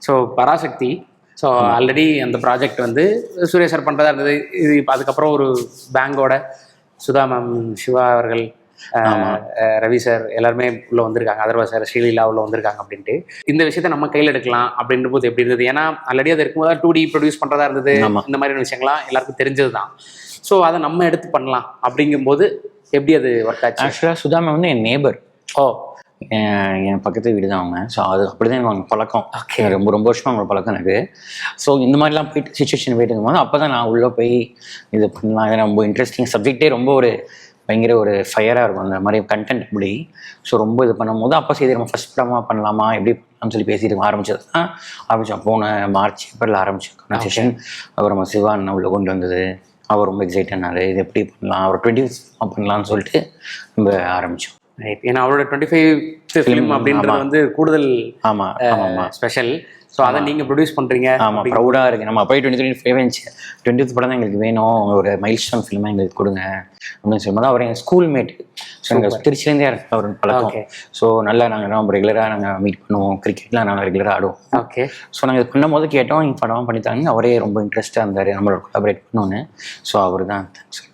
So Parasakthi. So already அந்த project வந்து Surya sir பண்ணுறதா இருந்தது. இது இப்போ அதுக்கப்புறம் ஒரு பேங்கோட சுதா மேம், சிவா அவர்கள், ரவி சார் எல்லாருமே உள்ள வந்திருக்காங்க, அதர்வா சார், ஸ்ரீலீலா உள்ள வந்திருக்காங்க அப்படின்ட்டு இந்த விஷயத்த நம்ம கையில் எடுக்கலாம் அப்படின்ற போது எப்படி இருந்தது? ஏன்னா ஆல்ரெடி அது இருக்கும்போது 2D ப்ரொடியூஸ் பண்ணுறதா இருந்தது. இந்த மாதிரியான விஷயங்கள்லாம் எல்லாருக்கும் தெரிஞ்சது தான். ஸோ அதை நம்ம எடுத்து பண்ணலாம் அப்படிங்கும்போது எப்படி அது ஒர்க் ஆச்சு? ஆக்சுவலாக சுதா மேம் வந்து என் நேபர். என் பக்கத்து வீடு தான் அவங்க. ஸோ அது அப்படிதான் அவங்க பழக்கம். ரொம்ப ரொம்ப வருஷமாக அவங்க பழக்கம் எனக்கு. ஸோ இந்த மாதிரிலாம் போயிட்டு சுச்சுவேஷன் போயிட்டு இருக்கும்போது அப்போ தான் நான் உள்ளே போய் இது பண்ணலாம். இது ரொம்ப இன்ட்ரெஸ்டிங் சப்ஜெக்டே, ரொம்ப ஒரு பயங்கர ஒரு ஃபயராக இருக்கும் அந்த மாதிரி கண்டென்ட் இப்படி. ஸோ ரொம்ப இது பண்ணும்போது அப்போ சரி நம்ம ஃபஸ்ட் படமாக பண்ணலாமா எப்படி பண்ணலாம்னு சொல்லி பேசிட்டு ஆரம்பித்தோம். போன மார்ச் ஏப்ரல் ஆரம்பிச்சோம் கான்வர்சேஷன். அவர் நம்ம சிவா அண்ணன் உள்ள கொண்டு வந்தது. அவர் ரொம்ப எக்ஸைட் ஆனார், இது எப்படி பண்ணலாம், அவர் 20 பண்ணலாம்னு சொல்லிட்டு நம்ம ஆரம்பித்தோம். ஏன்னா அவரோட 25th ஃபிலிம் அப்படின்றது வந்து கூடுதல் ஸ்பெஷல். ஸோ அதை நீங்கள் ப்ரொடியூஸ் பண்ணுறீங்க. ஆமாம், ப்ரௌடாக இருக்குது. நம்ம அப்போ 2025 இருந்துச்சு. 20th படம் தான் எங்களுக்கு வேணும், ஒரு மைல் ஸ்டோன் ஃபிலிமாக எங்களுக்கு கொடுங்க அப்படின்னு சொல்லும்போது அவர் எங்கள் ஸ்கூல் மேட். ஸோ எங்கள் திருச்சிலேருந்தே இருக்கு அவர் பழக்கம். ஸோ நல்லா நாங்கள் ரெகுலராக நாங்கள் மீட் பண்ணுவோம், கிரிக்கெட்லாம் நாங்கள் ரெகுலராக ஆடுவோம். ஸோ நாங்கள் இது பண்ணும்போது கேட்டோம், நீங்கள் படமாக பண்ணித்தாங்க. அவரே ரொம்ப இன்ட்ரெஸ்ட்டாக இருந்தார் நம்மளோட கொலாபரேட் பண்ணோன்னு. ஸோ அவர் தான்